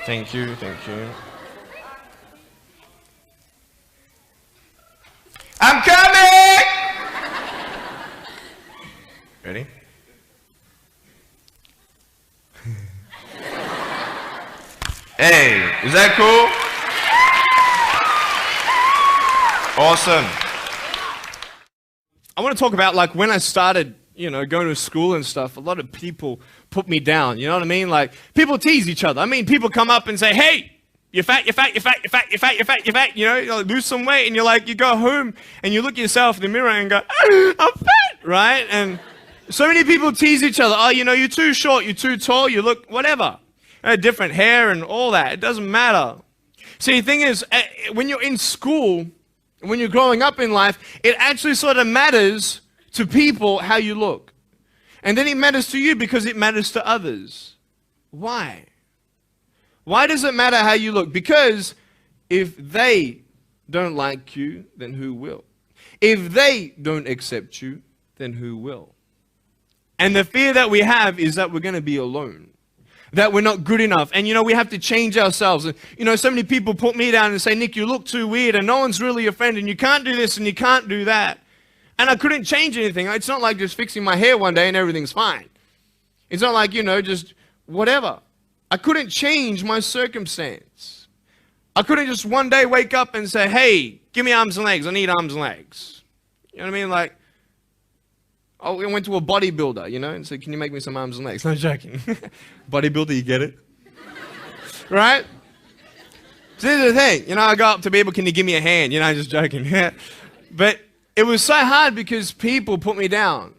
Thank you, thank you. I'm coming! Ready? Hey, is that cool? Awesome. I want to talk about like when I started, going to school and stuff, a lot of people put me down, you know what I mean? Like people tease each other. I mean, people come up and say, hey, you're fat, you're fat, you're fat, you're fat, you're fat, you're fat, you're fat, you like, lose some weight, and you're like, you go home and you look at yourself in the mirror and go, I'm fat, right? And so many people tease each other. Oh, you're too short, you're too tall, you look whatever. Different hair and all that. It doesn't matter. See, the thing is, when you're in school, when you're growing up in life, it actually sort of matters to people how you look. And then it matters to you because it matters to others. Why? Why does it matter how you look? Because if they don't like you, then who will? If they don't accept you, then who will? And the fear that we have is that we're going to be alone. That we're not good enough. And we have to change ourselves. And so many people put me down and say, Nick, you look too weird and no one's really your friend and you can't do this and you can't do that. And I couldn't change anything. It's not like just fixing my hair one day and everything's fine. It's not like, just whatever. I couldn't change my circumstance. I couldn't just one day wake up and say, hey, give me arms and legs. I need arms and legs. You know what I mean? Like, I went to a bodybuilder, and said, can you make me some arms and legs? No joking. Bodybuilder, you get it? Right? So this is the thing. I go up to people, can you give me a hand? I'm just joking. But it was so hard because people put me down.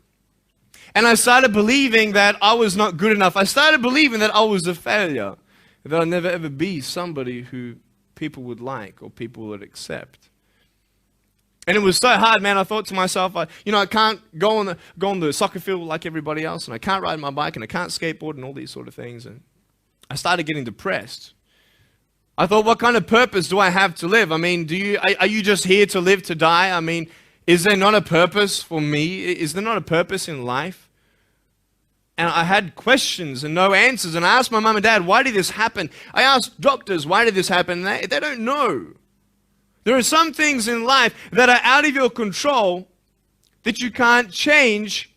And I started believing that I was not good enough. I started believing that I was a failure. That I'd never ever be somebody who people would like or people would accept. And it was so hard, man. I thought to myself, I can't go on the soccer field like everybody else, and I can't ride my bike, and I can't skateboard, and all these sort of things. And I started getting depressed. I thought, what kind of purpose do I have to live? I mean, are you just here to live to die? I mean, is there not a purpose for me? Is there not a purpose in life? And I had questions and no answers. And I asked my mum and dad, why did this happen? I asked doctors, why did this happen? And they don't know. There are some things in life that are out of your control that you can't change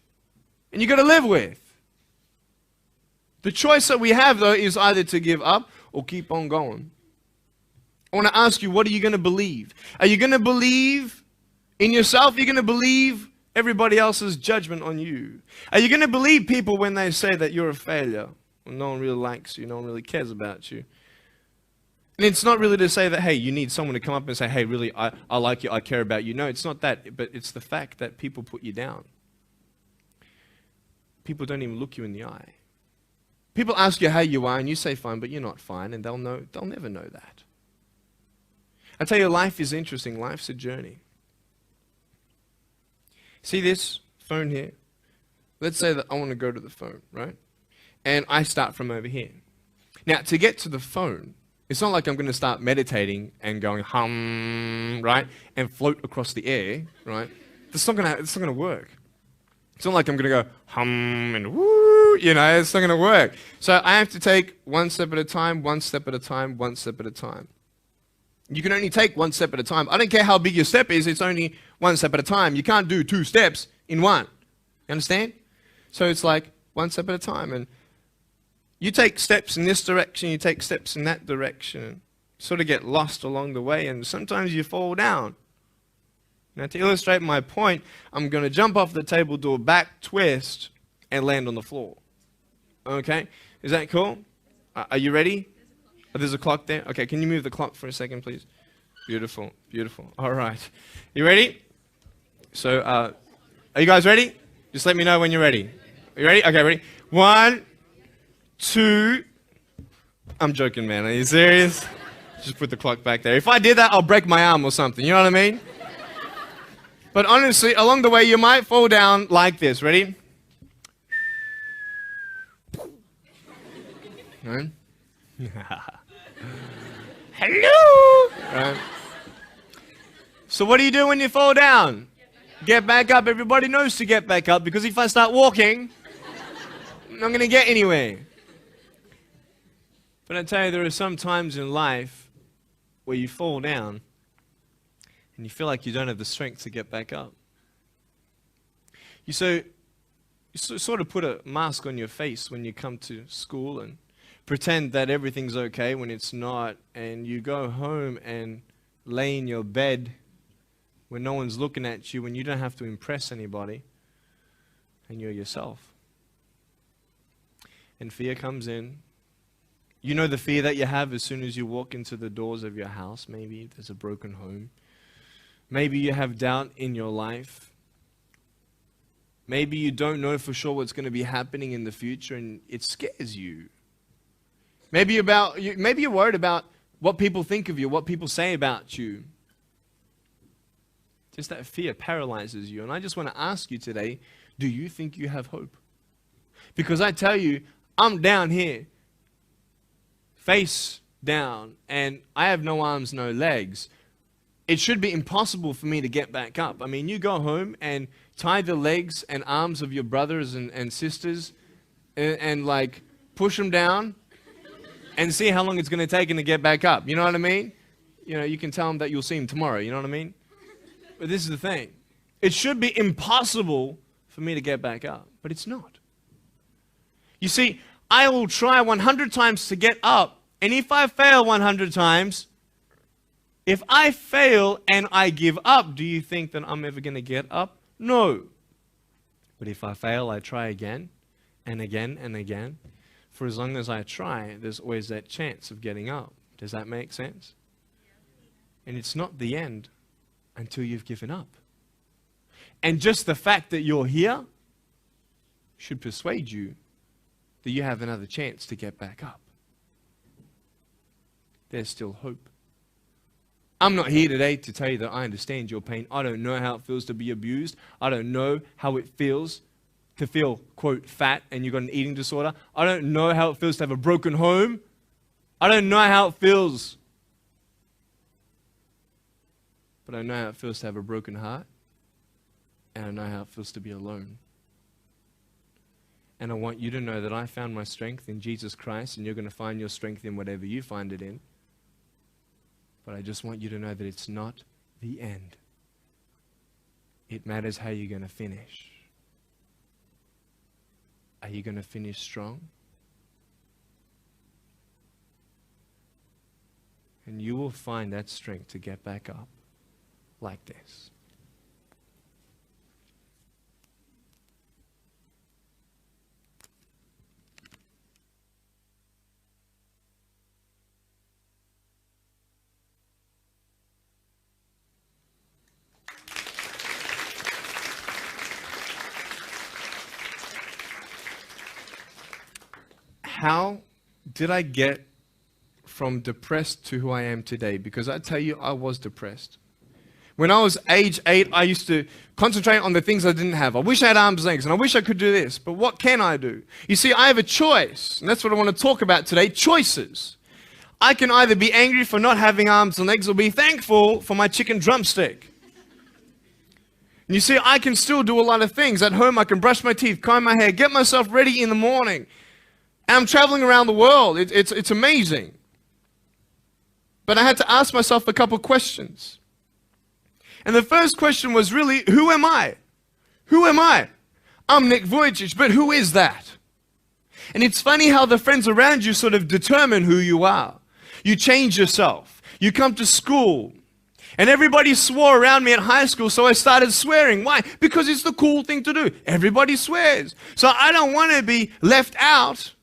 and you got to live with. The choice that we have, though, is either to give up or keep on going. I want to ask you, what are you going to believe? Are you going to believe in yourself? Are you going to believe everybody else's judgment on you? Are you going to believe people when they say that you're a failure? Well, no one really likes you, no one really cares about you. And it's not really to say that, hey, you need someone to come up and say, hey, really, I like you, I care about you. No, it's not that, but it's the fact that people put you down. People don't even look you in the eye. People ask you how you are, and you say fine, but you're not fine, and they'll never know that. I tell you, life is interesting. Life's a journey. See this phone here? Let's say that I want to go to the phone, right? And I start from over here. Now, to get to the phone, it's not like I'm going to start meditating and going hum, right? And float across the air, right? It's not going to work. It's not like I'm going to go hum and woo, it's not going to work. So I have to take one step at a time, one step at a time, one step at a time. You can only take one step at a time. I don't care how big your step is, it's only one step at a time. You can't do 2 steps in one. You understand? So it's like one step at a time. And you take steps in this direction, you take steps in that direction. You sort of get lost along the way, and sometimes you fall down. Now, to illustrate my point, I'm going to jump off the table, do a back twist, and land on the floor. Okay? Is that cool? Are you ready? Oh, there's a clock there? Okay, can you move the clock for a second, please? Beautiful, beautiful. All right. You ready? So, are you guys ready? Just let me know when you're ready. Are you ready? Okay, ready? 1, 2. I'm joking, man. Are you serious? Just put the clock back there. If I did that, I'll break my arm or something. You know what I mean? But honestly, along the way, you might fall down like this. Ready? Right? Hello! Right. So what do you do when you fall down? Get back up. Everybody knows to get back up, because if I start walking, I'm not going to get anywhere. But I tell you, there are some times in life where you fall down and you feel like you don't have the strength to get back up. You sort of put a mask on your face when you come to school and pretend that everything's okay when it's not, and you go home and lay in your bed when no one's looking at you, when you don't have to impress anybody, and you're yourself. And fear comes in. You know the fear that you have as soon as you walk into the doors of your house. Maybe there's a broken home. Maybe you have doubt in your life. Maybe you don't know for sure what's going to be happening in the future, and it scares you. Maybe you're worried about what people think of you, what people say about you. Just that fear paralyzes you. And I just want to ask you today, do you think you have hope? Because I tell you, I'm down here, face down, and I have no arms, no legs. It should be impossible for me to get back up. I mean, you go home and tie the legs and arms of your brothers and sisters and like push them down and see how long it's going to take them to get back up. You know what I mean? You know, you can tell them that you'll see them tomorrow. You know what I mean? But this is the thing. It should be impossible for me to get back up, but it's not. You see, I will try 100 times to get up, and if I fail 100 times, if I fail and I give up, do you think that I'm ever going to get up? No. But if I fail, I try again and again and again. For as long as I try, there's always that chance of getting up. Does that make sense? And it's not the end until you've given up. And just the fact that you're here should persuade you that you have another chance to get back up. There's still hope. I'm not here today to tell you that I understand your pain. I don't know how it feels to be abused. I don't know how it feels to feel, quote, fat and you've got an eating disorder. I don't know how it feels to have a broken home. I don't know how it feels. But I know how it feels to have a broken heart. And I know how it feels to be alone. And I want you to know that I found my strength in Jesus Christ, and you're going to find your strength in whatever you find it in. But I just want you to know that it's not the end. It matters how you're going to finish. Are you going to finish strong? And you will find that strength to get back up like this. How did I get from depressed to who I am today? Because I tell you, I was depressed. When I was age 8, I used to concentrate on the things I didn't have. I wish I had arms and legs, and I wish I could do this, but what can I do? You see, I have a choice, and that's what I want to talk about today, choices. I can either be angry for not having arms and legs or be thankful for my chicken drumstick. And you see, I can still do a lot of things. At home, I can brush my teeth, comb my hair, get myself ready in the morning. And I'm traveling around the world. It's amazing. But I had to ask myself a couple questions. And the first question was really, who am I? Who am I? I'm Nick Vujicic, but who is that? And it's funny how the friends around you sort of determine who you are. You change yourself. You come to school. And everybody swore around me at high school, so I started swearing. Why? Because it's the cool thing to do. Everybody swears. So I don't want to be left out.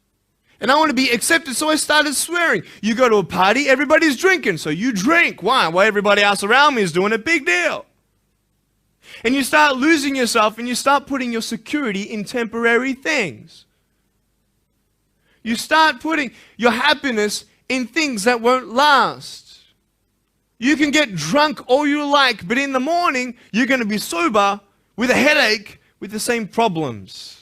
And I want to be accepted, so I started swearing. You go to a party, everybody's drinking, so you drink. Why? Well, everybody else around me is doing a big deal. And you start losing yourself, and you start putting your security in temporary things. You start putting your happiness in things that won't last. You can get drunk all you like, but in the morning, you're going to be sober with a headache with the same problems.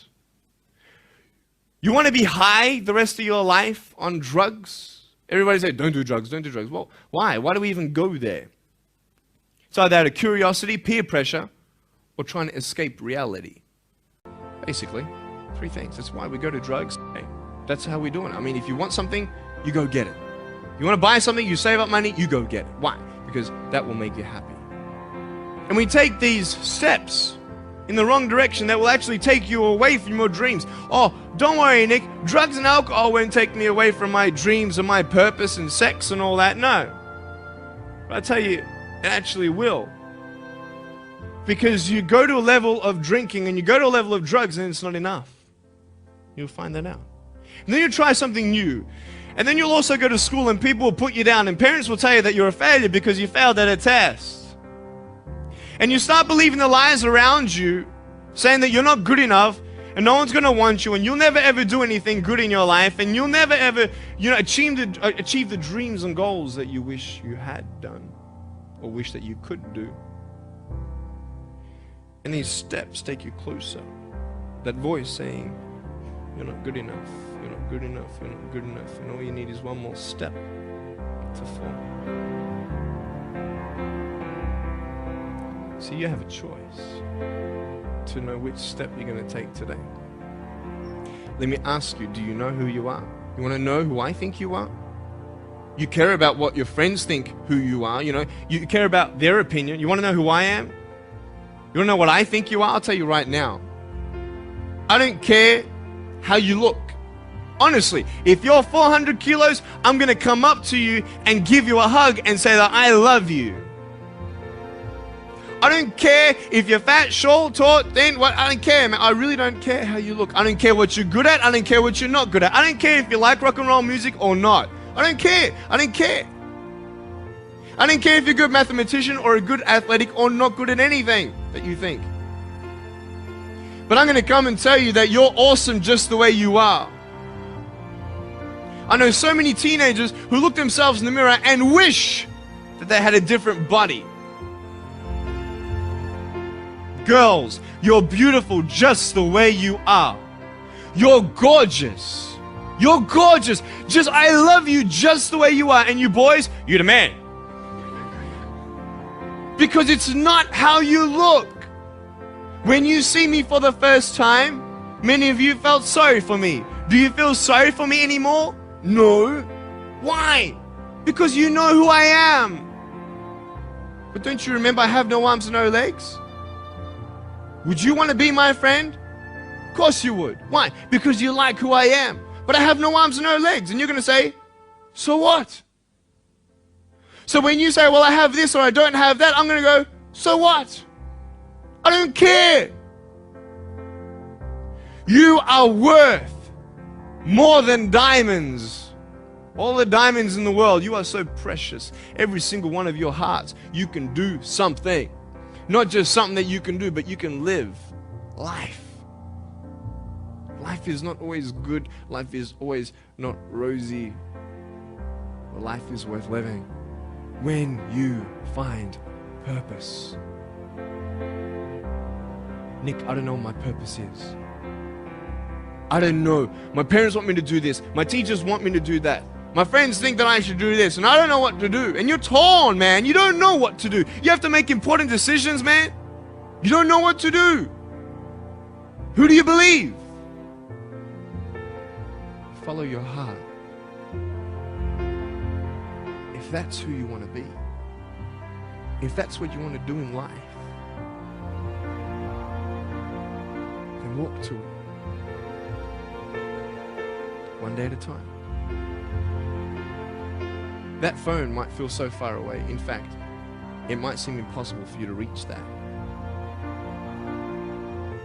You want to be high the rest of your life on drugs? Everybody say, don't do drugs, don't do drugs. Well, why? Why do we even go there? It's either out of curiosity, peer pressure, or trying to escape reality. Basically, 3 things. That's why we go to drugs. That's how we do it. I mean, if you want something, you go get it. You want to buy something, you save up money, you go get it. Why? Because that will make you happy. And we take these steps in the wrong direction that will actually take you away from your dreams. Oh, don't worry, Nick. Drugs and alcohol won't take me away from my dreams and my purpose and sex and all that. No. But I tell you, it actually will. Because you go to a level of drinking and you go to a level of drugs and it's not enough. You'll find that out. And then you try something new. And then you'll also go to school and people will put you down and parents will tell you that you're a failure because you failed at a test. And you start believing the lies around you, saying that you're not good enough and no one's going to want you and you'll never ever do anything good in your life and you'll never ever, achieve the dreams and goals that you wish you had done or wish that you could do. And these steps take you closer. That voice saying, you're not good enough, you're not good enough, you're not good enough, and all you need is one more step to fall. So you have a choice to know which step you're going to take today. Let me ask you, do you know who you are? You want to know who I think you are? You care about what your friends think who you are, you care about their opinion. You want to know who I am? You want to know what I think you are? I'll tell you right now. I don't care how you look. Honestly, if you're 400 kilos, I'm going to come up to you and give you a hug and say that I love you. I don't care if you're fat, short, tall, thin, what, I don't care, man. I really don't care how you look. I don't care what you're good at. I don't care what you're not good at. I don't care if you like rock and roll music or not. I don't care. I don't care. I don't care if you're a good mathematician or a good athletic or not good at anything that you think. But I'm going to come and tell you that you're awesome just the way you are. I know so many teenagers who look themselves in the mirror and wish that they had a different body. Girls, you're beautiful just the way you are. You're gorgeous. You're gorgeous. I love you just the way you are. And you boys, you're the man. Because it's not how you look. When you see me for the first time, many of you felt sorry for me. Do you feel sorry for me anymore? No. Why? Because you know who I am. But don't you remember I have no arms and no legs? Would you want to be my friend? Of course you would. Why? Because you like who I am. But I have no arms and no legs. And you're going to say, so what? So when you say, well, I have this or I don't have that, I'm going to go, so what? I don't care. You are worth more than diamonds. All the diamonds in the world, you are so precious. Every single one of your hearts, you can do something. Not just something that you can do, but you can live life. Life is not always good. Life is always not rosy. But life is worth living when you find purpose. Nick, I don't know what my purpose is. I don't know. My parents want me to do this. My teachers want me to do that. My friends think that I should do this, and I don't know what to do. And you're torn, man. You don't know what to do. You have to make important decisions, man. You don't know what to do. Who do you believe? Follow your heart. If that's who you want to be, if that's what you want to do in life, then walk to it. One day at a time. That phone might feel so far away. In fact, it might seem impossible for you to reach that.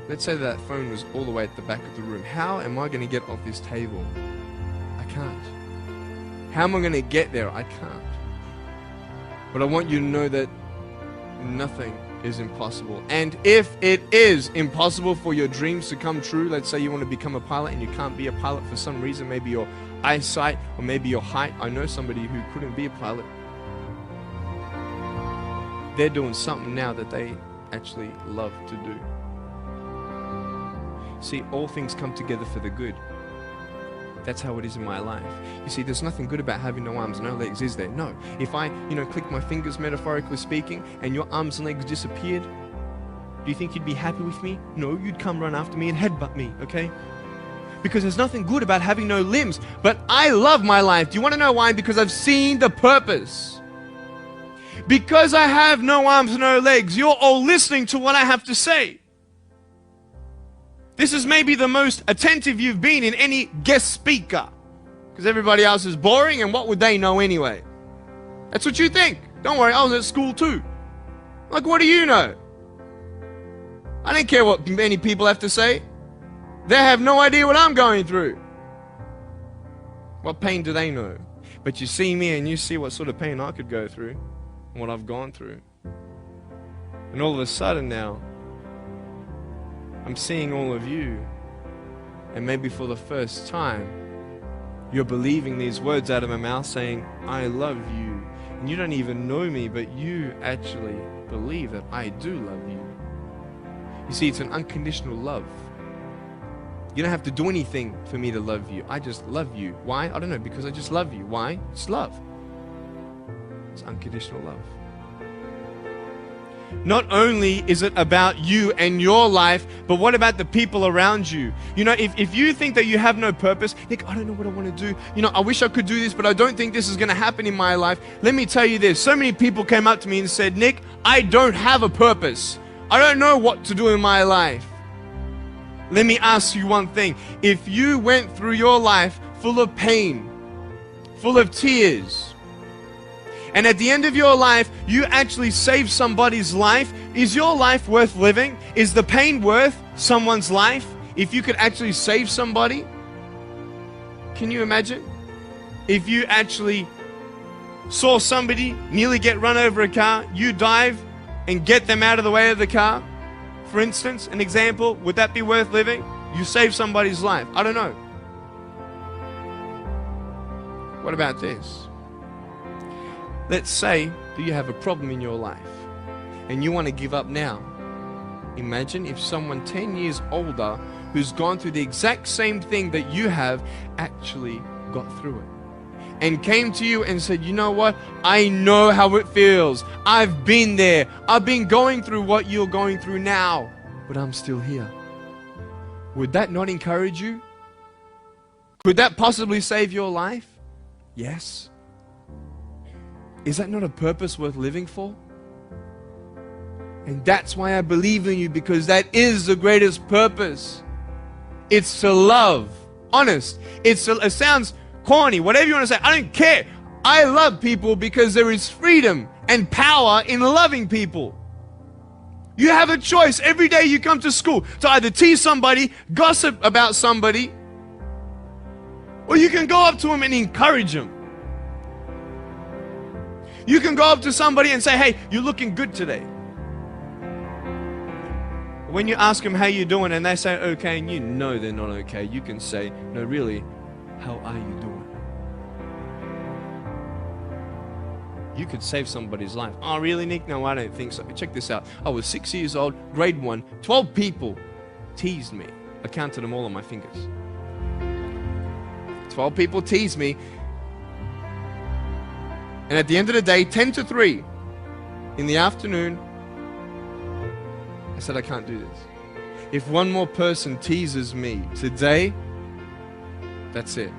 Let's say that phone was all the way at the back of the room. How am I going to get off this table? I can't. How am I going to get there? I can't. But I want you to know that nothing is impossible. And if it is impossible for your dreams to come true, let's say you want to become a pilot and you can't be a pilot for some reason, maybe your eyesight or maybe your height. I know somebody who couldn't be a pilot. They're doing something now that they actually love to do. See, all things come together for the good. That's how it is in my life. You see, there's nothing good about having no arms, no legs, is there? No. If I, click my fingers, metaphorically speaking, and your arms and legs disappeared, do you think you'd be happy with me? No, you'd come run after me and headbutt me, okay? because there's nothing good about having no limbs. But I love my life. Do you want to know why? Because I've seen the purpose. Because I have no arms, no legs, you're all listening to what I have to say. This is maybe the most attentive you've been in any guest speaker. Because everybody else is boring, and what would they know anyway? That's what you think. Don't worry, I was at school too. Like, what do you know? I don't care what many people have to say. They have no idea what I'm going through. What pain do they know? But you see me and you see what sort of pain I could go through, and what I've gone through. And all of a sudden now, I'm seeing all of you, and maybe for the first time, you're believing these words out of my mouth saying, I love you. And you don't even know me, but you actually believe that I do love you. You see, it's an unconditional love. You don't have to do anything for me to love you. I just love you. Why? I don't know, because I just love you. Why? It's love. It's unconditional love. Not only is it about you and your life, but what about the people around you? You know, if you think that you have no purpose, Nick, I don't know what I want to do. You know, I wish I could do this, but I don't think this is going to happen in my life. Let me tell you this. So many people came up to me and said, Nick, I don't have a purpose. I don't know what to do in my life. Let me ask you one thing. If you went through your life full of pain, full of tears, and at the end of your life, you actually saved somebody's life, is your life worth living? Is the pain worth someone's life? If you could actually save somebody? Can you imagine? If you actually saw somebody nearly get run over a car, you dive and get them out of the way of the car, for instance, an example, would that be worth living? You saved somebody's life. I don't know. What about this? Let's say that you have a problem in your life and you want to give up now. Imagine if someone 10 years older who's gone through the exact same thing that you have actually got through it and came to you and said, you know what? I know how it feels. I've been there. I've been going through what you're going through now, but I'm still here. Would that not encourage you? Could that possibly save your life? Yes. Is that not a purpose worth living for? And that's why I believe in you, because that is the greatest purpose. It's to love. Honest. It sounds corny, whatever you want to say. I don't care. I love people because there is freedom and power in loving people. You have a choice every day you come to school to either tease somebody, gossip about somebody, or you can go up to them and encourage them. You can go up to somebody and say, hey, you're looking good today. When you ask them how you doing and they say okay, and you know they're not okay, you can say, no, really, how are you doing? You could save somebody's life. Oh, really, Nick? No, I don't think so. Check this out. I was 6 years old, grade 1, 12 people teased me. I counted them all on my fingers. 12 people teased me. And at the end of the day, 10 to 3 in the afternoon, I said, I can't do this. If one more person teases me today, that's it.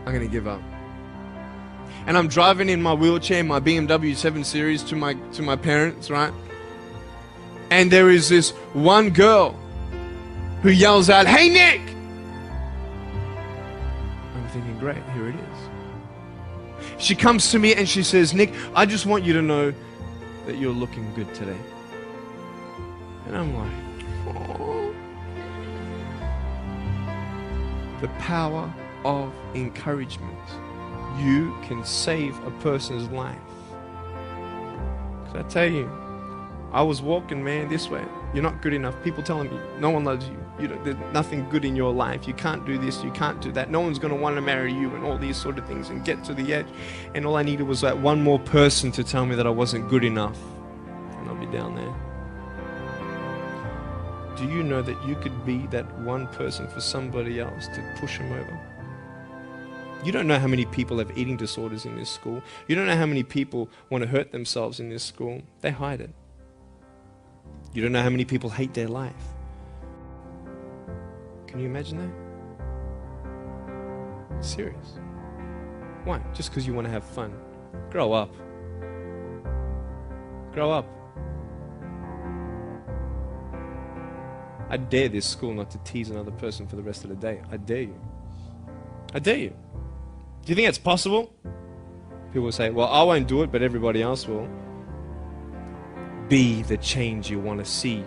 I'm going to give up. And I'm driving in my wheelchair, my BMW 7 Series to my parents, right? And there is this one girl who yells out, hey, Nick! I'm thinking, great, here it is. She comes to me and she says, Nick, I just want you to know that you're looking good today. And I'm like, oh. The power of encouragement. You can save a person's life. Because I tell you, I was walking, man, this way. You're not good enough. People telling me, no one loves you. There's nothing good in your life. You can't do this, you can't do that. No one's going to want to marry you and all these sort of things, and get to the edge. And all I needed was that one more person to tell me that I wasn't good enough. And I'll be down there. Do you know that you could be that one person for somebody else to push them over? You don't know how many people have eating disorders in this school. You don't know how many people want to hurt themselves in this school. They hide it. You don't know how many people hate their life. Can you imagine that? Serious. Why? Just because you want to have fun. Grow up. Grow up. I dare this school not to tease another person for the rest of the day. I dare you. I dare you. Do you think that's possible? People will say, well, I won't do it, but everybody else will. Be the change you want to see.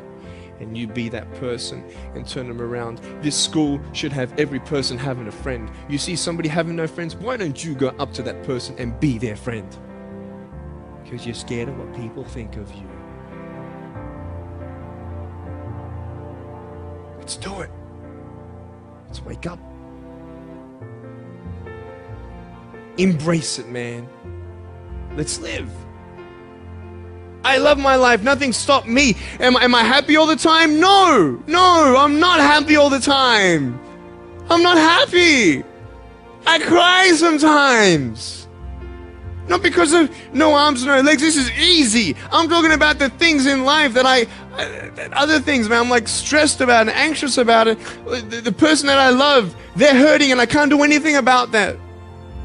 And you be that person and turn them around. This school should have every person having a friend. You see somebody having no friends, why don't you go up to that person and be their friend? Because you're scared of what people think of you. Let's do it. Let's wake up. Embrace it, man. Let's live. I love my life. Nothing stopped me. Am I happy all the time? No. No, I'm not happy all the time. I'm not happy. I cry sometimes. Not because of no arms, no legs. This is easy. I'm talking about the things in life that other things, man, I'm like stressed about and anxious about it. The person that I love, they're hurting and I can't do anything about that.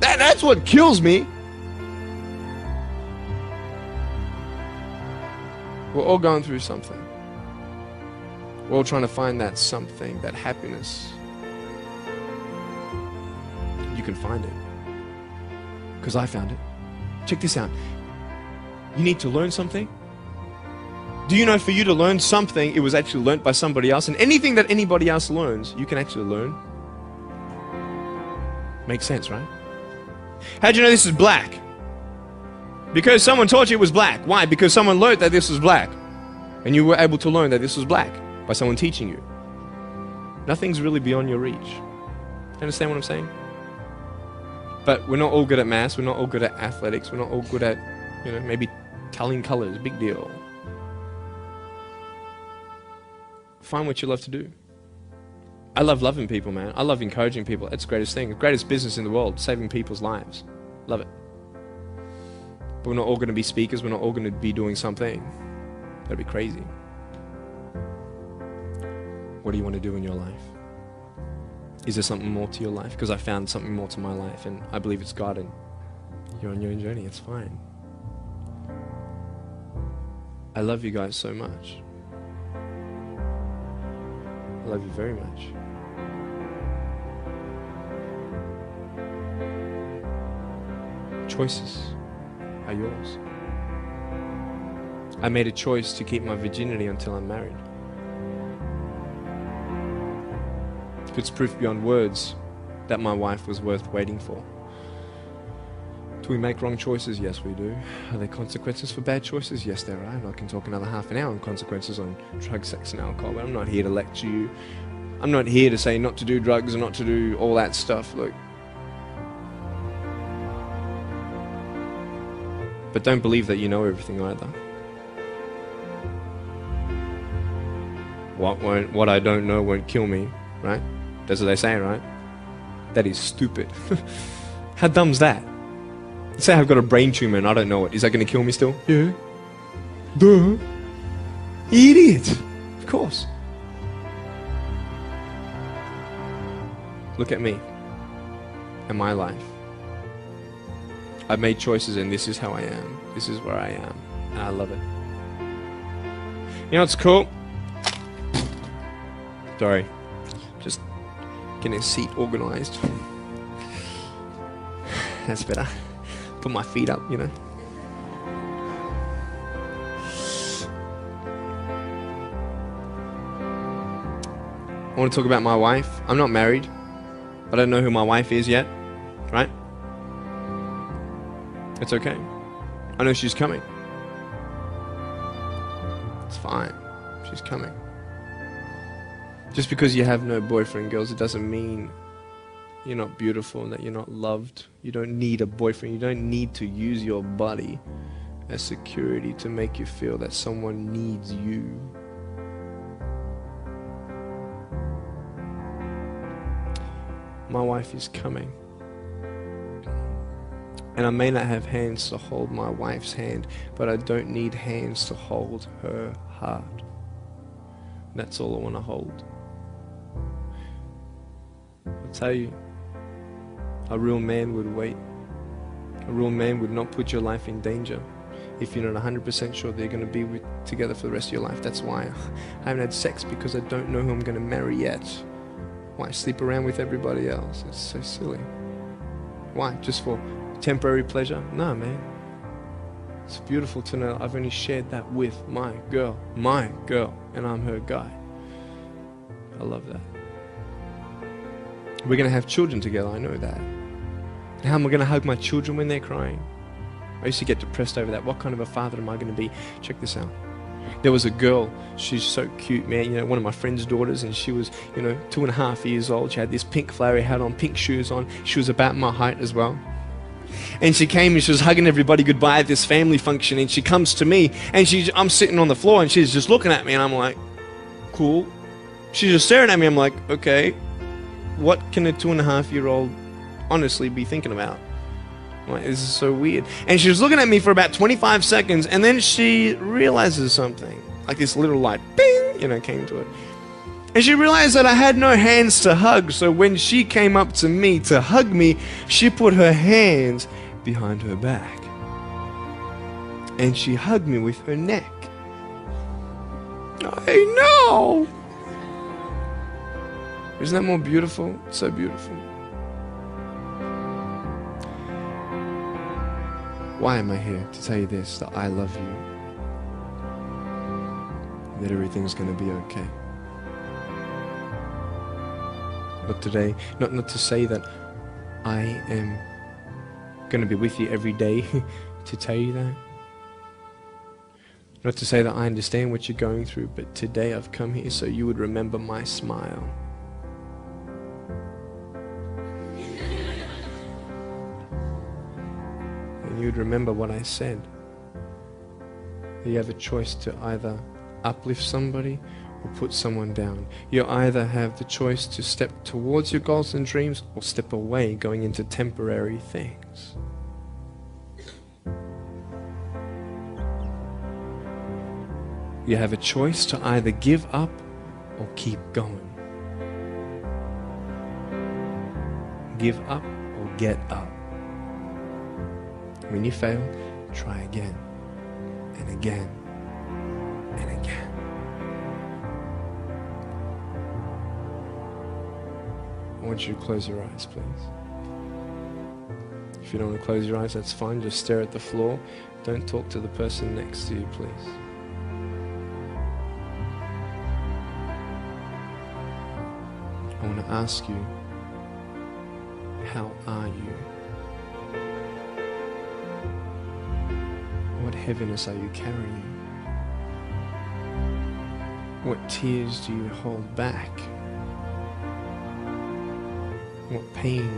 That's what kills me. We're all going through something. We're all trying to find that something, that happiness. You can find it. Because I found it. Check this out. You need to learn something. Do you know for you to learn something, it was actually learnt by somebody else? And anything that anybody else learns, you can actually learn. Makes sense, right? How'd you know this is black? Because someone taught you it was black. Why? Because someone learned that this was black. And you were able to learn that this was black by someone teaching you. Nothing's really beyond your reach. Understand what I'm saying? But we're not all good at maths. We're not all good at athletics. We're not all good at, maybe telling colors. Big deal. Find what you love to do. I love loving people, man. I love encouraging people. It's the greatest thing. The greatest business in the world. Saving people's lives. Love it. But we're not all going to be speakers. We're not all going to be doing something. That'd be crazy. What do you want to do in your life? Is there something more to your life? Because I found something more to my life, and I believe it's God, and you're on your own journey. It's fine. I love you guys so much. I love you very much. Choices are yours. I made a choice to keep my virginity until I'm married. It's proof beyond words that my wife was worth waiting for. Do we make wrong choices? Yes, we do. Are there consequences for bad choices? Yes, there are. And I can talk another half an hour on consequences on drugs, sex, and alcohol, but I'm not here to lecture you. I'm not here to say not to do drugs and not to do all that stuff. Look. But don't believe that you know everything either. What I don't know won't kill me, right? That's what they say, right? That is stupid. How dumb's that? Say I've got a brain tumor and I don't know it. Is that going to kill me still? Yeah. Duh. Idiot. Of course. Look at me and my life. I've made choices and this is how I am. This is where I am. And I love it. You know what's cool? Sorry. Just getting a seat organized. That's better. Put my feet up, I want to talk about my wife. I'm not married. I don't know who my wife is yet. Right? It's okay. I know she's coming. It's fine. She's coming. Just because you have no boyfriend, girls, it doesn't mean you're not beautiful and that you're not loved. You don't need a boyfriend. You don't need to use your body as security to make you feel that someone needs you. My wife is coming. And I may not have hands to hold my wife's hand, but I don't need hands to hold her heart. That's all I want to hold. I tell you, a real man would wait. A real man would not put your life in danger if you're not 100% sure they're going to be together for the rest of your life. That's why I haven't had sex, because I don't know who I'm going to marry yet. Why sleep around with everybody else? It's so silly. Why? Just for temporary pleasure? No, man. It's beautiful to know I've only shared that with my girl, and I'm her guy. I love that. We're going to have children together, I know that. How am I going to hug my children when they're crying? I used to get depressed over that. What kind of a father am I going to be? Check this out. There was a girl, she's so cute, man, you know, one of my friend's daughters, and she was, 2.5 years old. She had this pink flowery hat on, pink shoes on. She was about my height as well. And she came and she was hugging everybody goodbye at this family function, and she comes to me, and I'm sitting on the floor, and she's just looking at me, and I'm like, cool. She's just staring at me. I'm like, okay, what can a 2.5-year-old honestly be thinking about? I'm like, this is so weird. And she was looking at me for about 25 seconds, and then she realizes something. Like this little light, bing, came to it. And she realized that I had no hands to hug, so when she came up to me to hug me, she put her hands behind her back. And she hugged me with her neck. I know! Isn't that more beautiful? It's so beautiful. Why am I here? To tell you this, that I love you. That everything's going to be okay. Not today, not to say that I am going to be with you every day to tell you that. Not to say that I understand what you're going through, but today I've come here so you would remember my smile. And you would remember what I said. You have a choice to either uplift somebody or put someone down. You either have the choice to step towards your goals and dreams or step away, going into temporary things. You have a choice to either give up or keep going. Give up or get up. When you fail, try again and again and again. I want you to close your eyes, please. If you don't want to close your eyes, that's fine. Just stare at the floor. Don't talk to the person next to you, please. I want to ask you, how are you? What heaviness are you carrying? What tears do you hold back? What pain,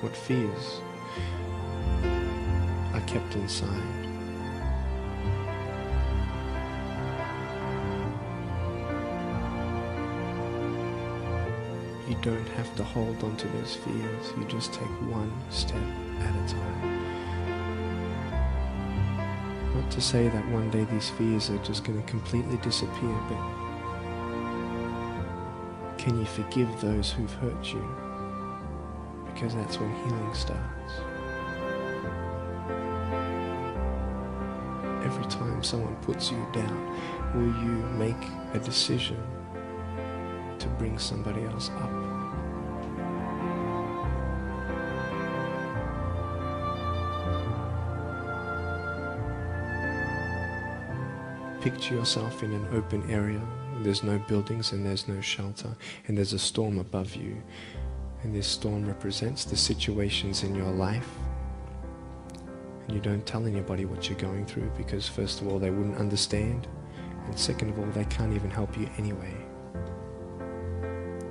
what fears are kept inside? You don't have to hold on to those fears. You just take one step at a time. Not to say that one day these fears are just going to completely disappear, but can you forgive those who've hurt you? Because that's when healing starts. Every time someone puts you down, will you make a decision to bring somebody else up? Picture yourself in an open area. There's no buildings and there's no shelter, and there's a storm above you. And this storm represents the situations in your life. And you don't tell anybody what you're going through, because first of all, they wouldn't understand, and second of all, they can't even help you anyway.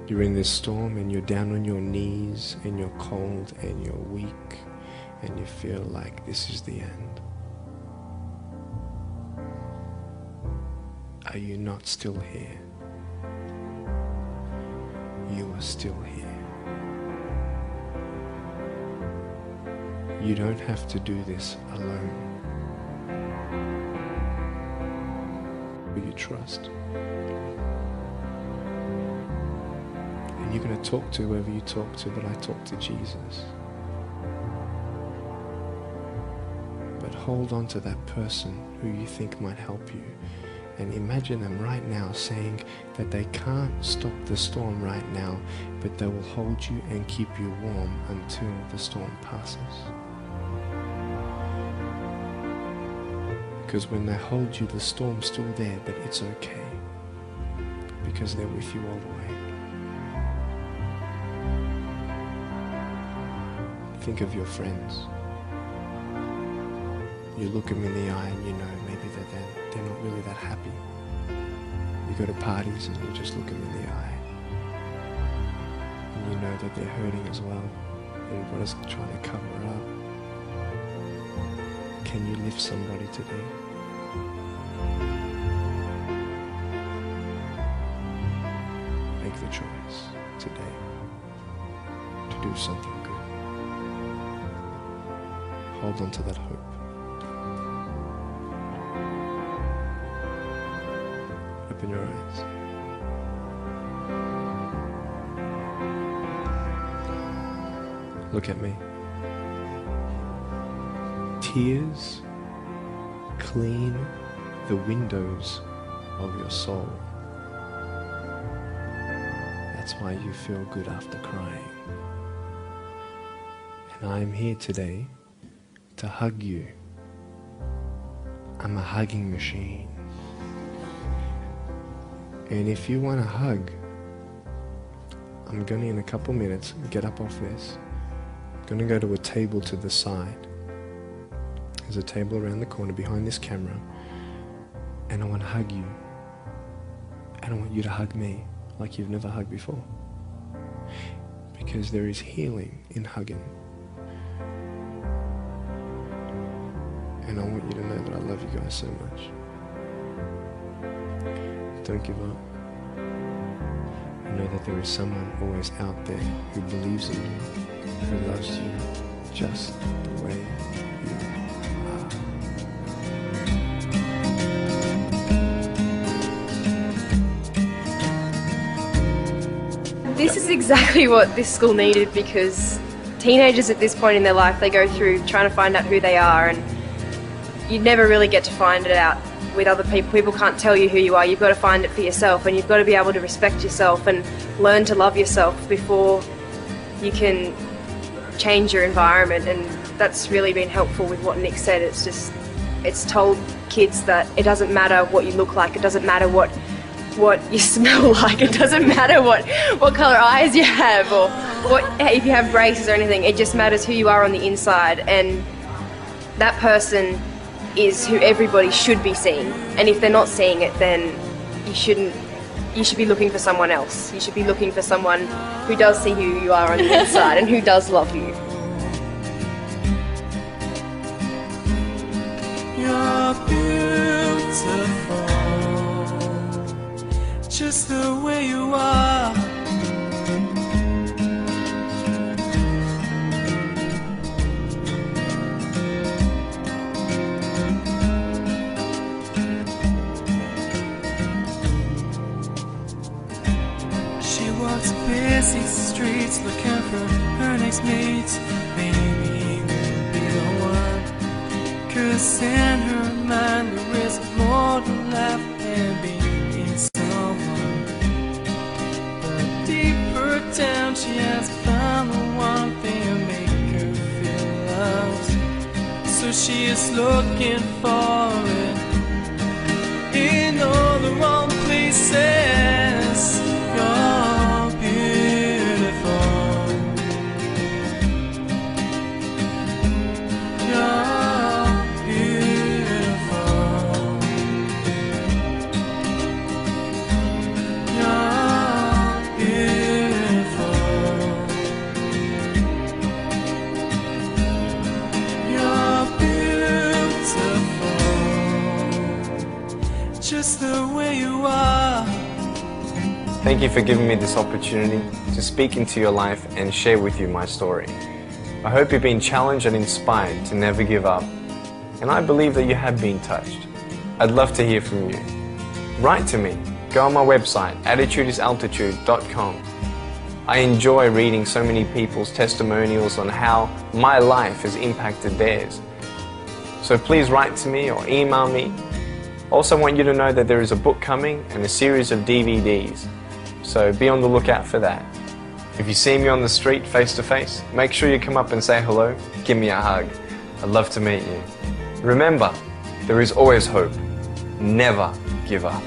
You're in this storm and you're down on your knees and you're cold and you're weak and you feel like this is the end. Are you not still here? You are still here. You don't have to do this alone. Will you trust? And And you're going to talk to whoever you talk to, but I talk to Jesus. But hold on to that person who you think might help you. And imagine them right now saying that they can't stop the storm right now, but they will hold you and keep you warm until the storm passes. Because when they hold you, the storm's still there, but it's okay. Because they're with you all the way. Think of your friends. You look them in the eye and you know maybe they're not really that happy. You go to parties and you just look them in the eye. And you know that they're hurting as well. Everybody's trying to cover it up. Can you lift somebody today? Make the choice today to do something good. Hold on to that hope. Open your eyes. Look at me. Tears clean the windows of your soul. That's why you feel good after crying. And I am here today to hug you. I'm a hugging machine. And if you want a hug, I'm going to, in a couple minutes, get up off this. I'm going to go to a table to the side. There's a table around the corner behind this camera. And I want to hug you. And I want you to hug me like you've never hugged before. Because there is healing in hugging. And I want you to know that I love you guys so much. Don't give up. Know that there is someone always out there who believes in you, who loves you just the way you are. This is exactly what this school needed, because teenagers at this point in their life, they go through trying to find out who they are, and you never really get to find it out with other people. People can't tell you who you are. You've got to find it for yourself, and you've got to be able to respect yourself and learn to love yourself before you can change your environment. And that's really been helpful with what Nick said. It's told kids that it doesn't matter what you look like, it doesn't matter what you smell like, it doesn't matter what colour eyes you have, or if you have braces or anything. It just matters who you are on the inside, and that person is who everybody should be seeing. And if they're not seeing it, then you should be looking for someone else. You should be looking for someone who does see who you are on the inside and who does love you. You're beautiful, just the way you are. Busy streets looking for her next mate. Maybe he will be the one, 'cause in her mind there is more to life than being someone. But deeper down she has found the one thing to make her feel loved. So she is looking for it in all the wrong places. Just the way you are. Thank you for giving me this opportunity to speak into your life and share with you my story. I hope you've been challenged and inspired to never give up, and I believe that you have been touched. I'd love to hear from you. Write to me. Go on my website, attitudesaltitude.com. I enjoy reading so many people's testimonials on how my life has impacted theirs. So please write to me or email me. Also want you to know that there is a book coming and a series of DVDs. So be on the lookout for that. If you see me on the street face to face, make sure you come up and say hello, give me a hug. I'd love to meet you. Remember, there is always hope. Never give up.